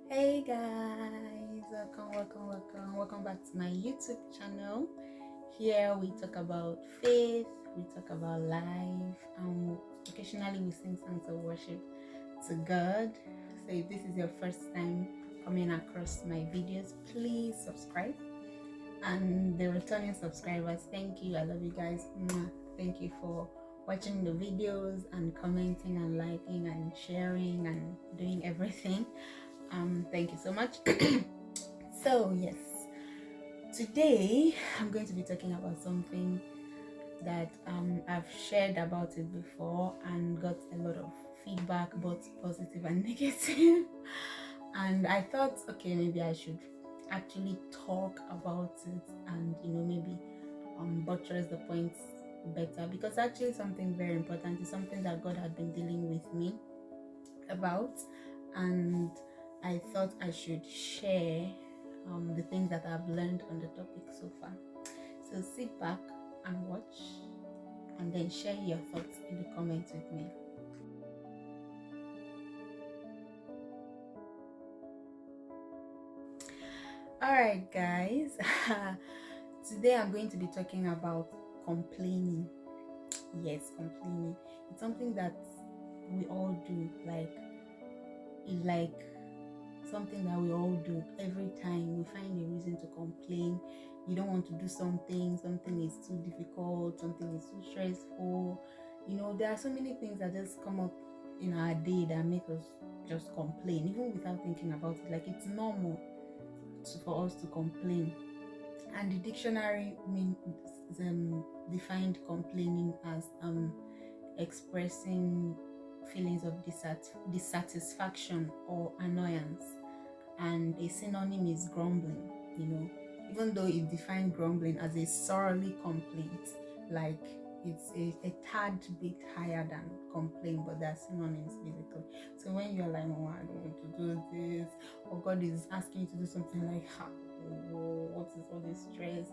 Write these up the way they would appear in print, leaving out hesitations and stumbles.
Hey guys, welcome back to my YouTube channel. Here we talk about faith, we talk about life, and occasionally we sing songs of worship to God. So if this is your first time coming across my videos, please subscribe. And the returning subscribers, thank you. I love you guys. Mwah. Thank you for watching the videos and commenting and liking and sharing and doing everything. Thank you so much. So yes, today I'm going to be talking about something that I've shared about it before and got a lot of feedback, both positive and negative. And I thought, okay, maybe I should actually talk about it and maybe buttress the points better, because actually something very important is something that God had been dealing with me about, and I thought I should share the things that I've learned on the topic so far. So sit back and watch, and then share your thoughts in the comments with me. Alright, guys. Today I'm going to be talking about complaining. Yes, complaining. It's something that we all do. Like something that we all do every time we find a reason to complain. You don't want to do something is too difficult, something is too stressful. There are so many things that just come up in our day that make us just complain, even without thinking about it. Like, it's normal for us to complain. And the dictionary defined complaining as expressing feelings of dissatisfaction or annoyance, and a synonym is grumbling. Even though it defined grumbling as a surly complaint, like it's a tad bit higher than complain, but they're synonyms basically. So when you're like, oh, I don't want to do this, or God is asking you to do something, like, what is all this stress?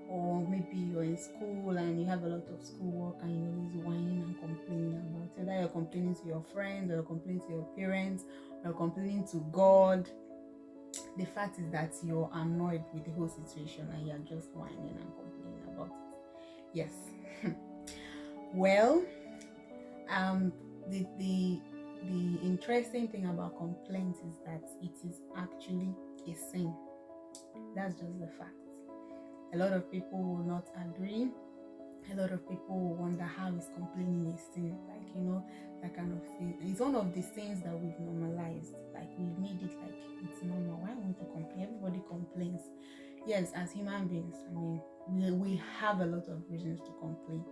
Or maybe you're in school and you have a lot of schoolwork and you're always whining and complaining about it. Either you're complaining to your friends, or you're complaining to your parents, or you're complaining to God. The fact is that you're annoyed with the whole situation and you're just whining and complaining about it. Yes. Well, the interesting thing about complaints is that it is actually a sin. That's just the fact. A lot of people will not agree. A lot of people will wonder, how is complaining a sin? That kind of thing. And it's one of the things that we've normalized. Like, we've made it like it's normal. Why won't you complain? Everybody complains. Yes, as human beings, we have a lot of reasons to complain.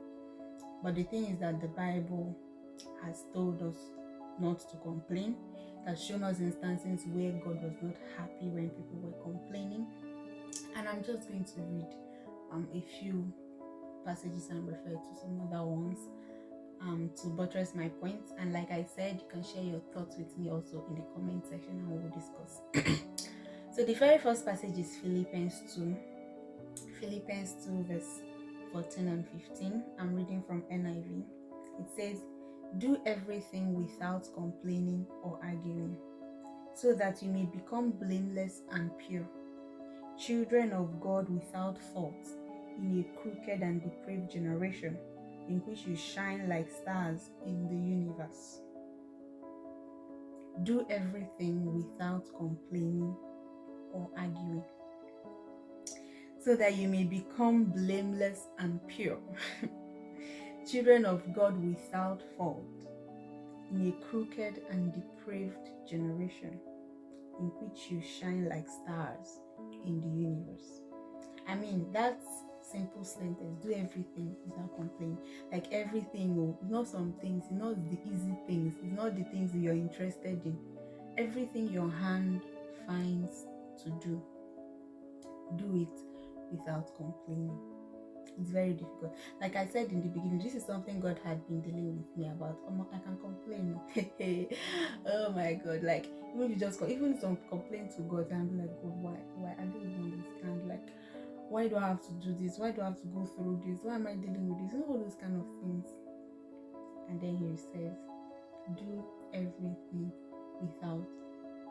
But the thing is that the Bible has told us not to complain. It has shown us instances where God was not happy when people were complaining. And I'm just going to read a few passages and refer to some other ones to buttress my points. And like I said, you can share your thoughts with me also in the comment section and we'll discuss. So the very first passage is Philippians 2 verse 14 and 15. I'm reading from NIV. It says, "Do everything without complaining or arguing, so that you may become blameless and pure, children of God without fault, in a crooked and depraved generation, in which you shine like stars in the universe." Do everything without complaining or arguing, so that you may become blameless and pure, children of God without fault, in a crooked and depraved generation, in which you shine like stars in the universe. That's simple sentence. Do everything without complaining. Like, everything, not some things, not the easy things, it's not the things that you're interested in. Everything your hand finds to do it without complaining. It's very difficult. Like I said in the beginning, this is something God had been dealing with me about. I can complain. Oh my God! Like, even some complain to God, and I'm like, God, why? I don't even understand. Like, why do I have to do this? Why do I have to go through this? Why am I dealing with this? All those kind of things. And then He says, do everything without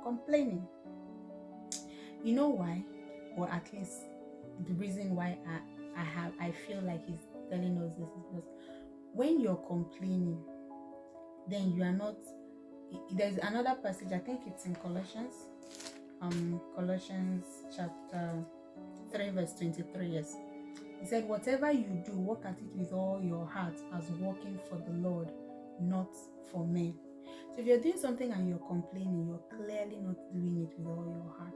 complaining. You know why? Or at least the reason why I feel like he's telling us this is because when you're complaining, then you are not. There's another passage, I think it's in Colossians, Colossians chapter 3 verse 23. Yes, he said, whatever you do, work at it with all your heart as working for the Lord, not for men. So if you're doing something and you're complaining, you're clearly not doing it with all your heart.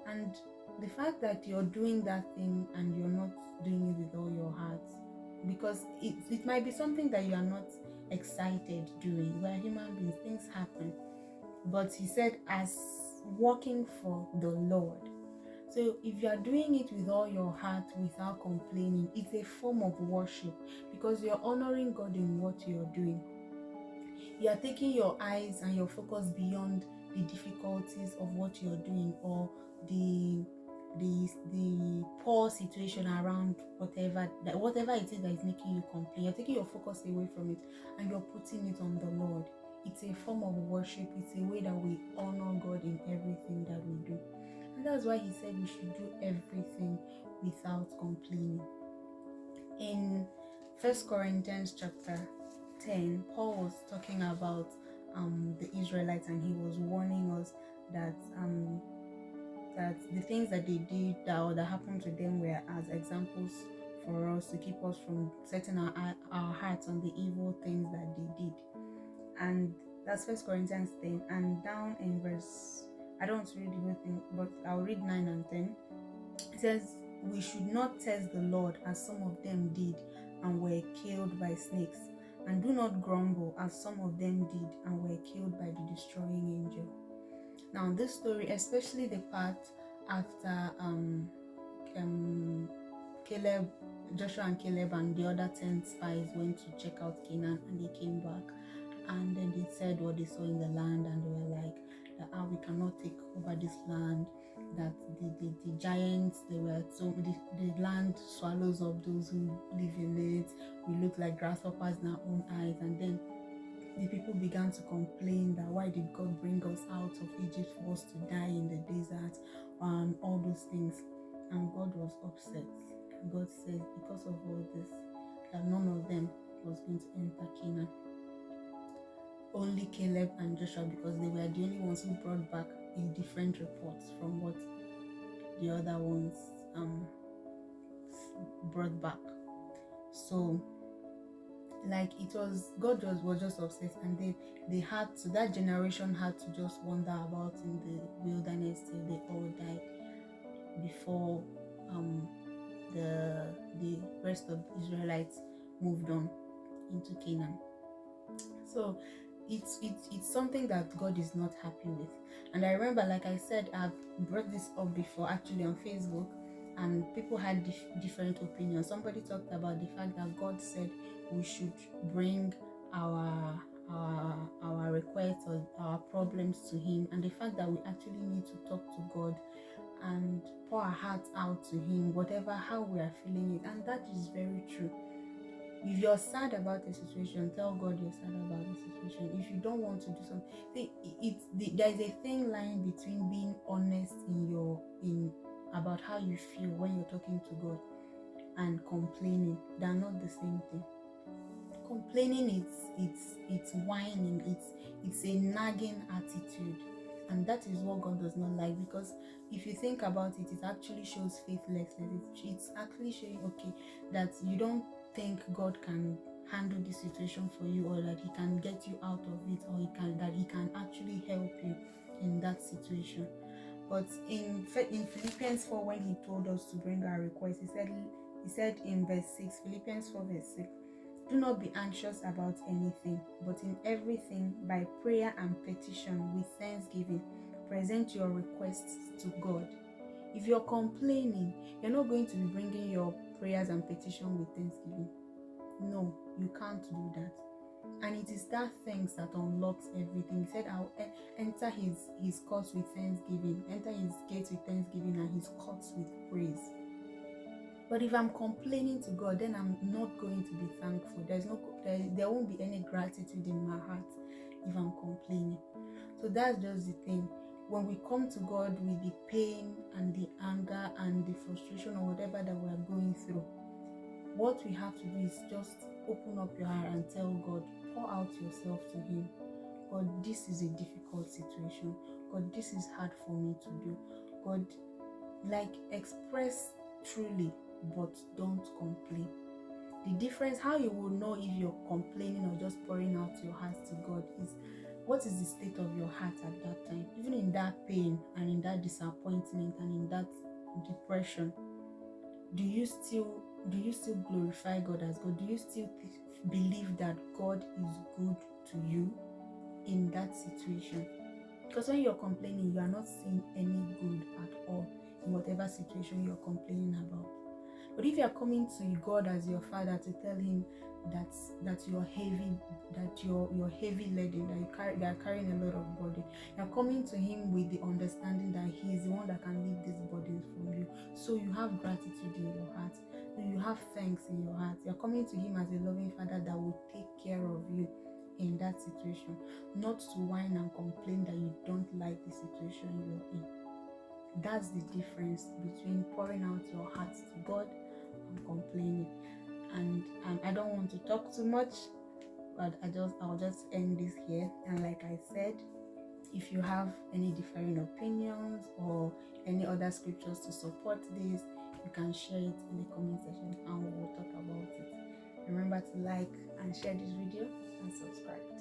And the fact that you're doing that thing and you're not doing it with all your heart, because it might be something that you are not excited doing. We're human beings, things happen. But he said, as working for the Lord. So if you are doing it with all your heart without complaining, it's a form of worship, because you're honoring God in what you're doing. You are taking your eyes and your focus beyond the difficulties of what you're doing, or the poor situation around whatever it is that is making you complain. You're taking your focus away from it and you're putting it on the Lord. It's a form of worship. It's a way that we honor God in everything that we do. And that's why he said we should do everything without complaining. In 1 Corinthians chapter 10, Paul was talking about the Israelites, and he was warning us that the things that they did that happened to them were as examples for us to keep us from setting our hearts on the evil things that they did. And that's 1 Corinthians 10, and down in verse, I don't want to read the whole thing, but I'll read 9 and 10. It says, we should not test the Lord as some of them did and were killed by snakes, and do not grumble as some of them did and were killed by the destroying angel. Now this story, especially the part after Joshua and Caleb and the other 10 spies went to check out Canaan, and they came back and then they said what they saw in the land, and they were like, we cannot take over this land, that the giants, they were so the land swallows up those who live in it, we look like grasshoppers in our own eyes. And then the people began to complain that why did God bring us out of Egypt for us to die in the desert, all those things. And God was upset. God said, because of all this, that none of them was going to enter Canaan. Only Caleb and Joshua, because they were the only ones who brought back a different report from what the other ones brought back. So like it was, God was just upset, and they had to, that generation had to just wander about in the wilderness till they all died before the rest of the Israelites moved on into Canaan. So it's something that God is not happy with. And I remember, like I said, I've brought this up before actually on Facebook, and people had different opinions. Somebody talked about the fact that God said we should bring our requests or our problems to him, and the fact that we actually need to talk to God and pour our hearts out to him, whatever, how we are feeling it. And that is very true. If you're sad about a situation, tell God you're sad about the situation. If you don't want to do something, there's a thin line between being honest in about how you feel when you're talking to God and complaining. They're not the same thing. Complaining, it's whining, it's a nagging attitude, and that is what God does not like. Because if you think about it, it actually shows faithlessness. It's actually showing, okay, that you don't think God can handle this situation for you, or that he can get you out of it, or that he can actually help you in that situation. But in Philippians 4, when he told us to bring our requests, he said in verse 6, Philippians 4 verse 6, do not be anxious about anything, but in everything, by prayer and petition with thanksgiving, present your requests to God. If you're complaining, you're not going to be bringing your prayers and petition with thanksgiving. No, you can't do that. And it is that thanks that unlocks everything. He said, I'll enter his courts with thanksgiving, enter his gates with thanksgiving, and his courts with praise. But if I'm complaining to God, then I'm not going to be thankful. There won't be any gratitude in my heart if I'm complaining. So that's just the thing. when we come to God with the pain and the anger and the frustration or whatever that we are going through, what we have to do is just open up your heart and tell God, pour out yourself to Him. God, this is a difficult situation. God, this is hard for me to do. God, like, express truly, but don't complain. The difference, how you will know if you're complaining or just pouring out your heart to God, is what is the state of your heart at that time. Even in that pain and in that disappointment and in that depression, do you still glorify God as God? Do you still believe that God is good to you in that situation? Because when you're complaining, you are not seeing any good at all in whatever situation you're complaining about. But if you are coming to God as your Father to tell Him that you're heavy, that you're heavy laden, that you are carrying a lot of burden, you're coming to Him with the understanding that He is the one that can lift these burdens from you. So you have gratitude in your heart, and you have thanks in your heart. You're coming to Him as a loving Father that will take care of you in that situation, not to whine and complain that you don't like the situation you're in. That's the difference between pouring out your heart to God and complaining. And I don't want to talk too much, but I'll just end this here. And like I said, if you have any differing opinions or any other scriptures to support this, you can share it in the comment section and we'll talk about it. Remember to like and share this video and subscribe.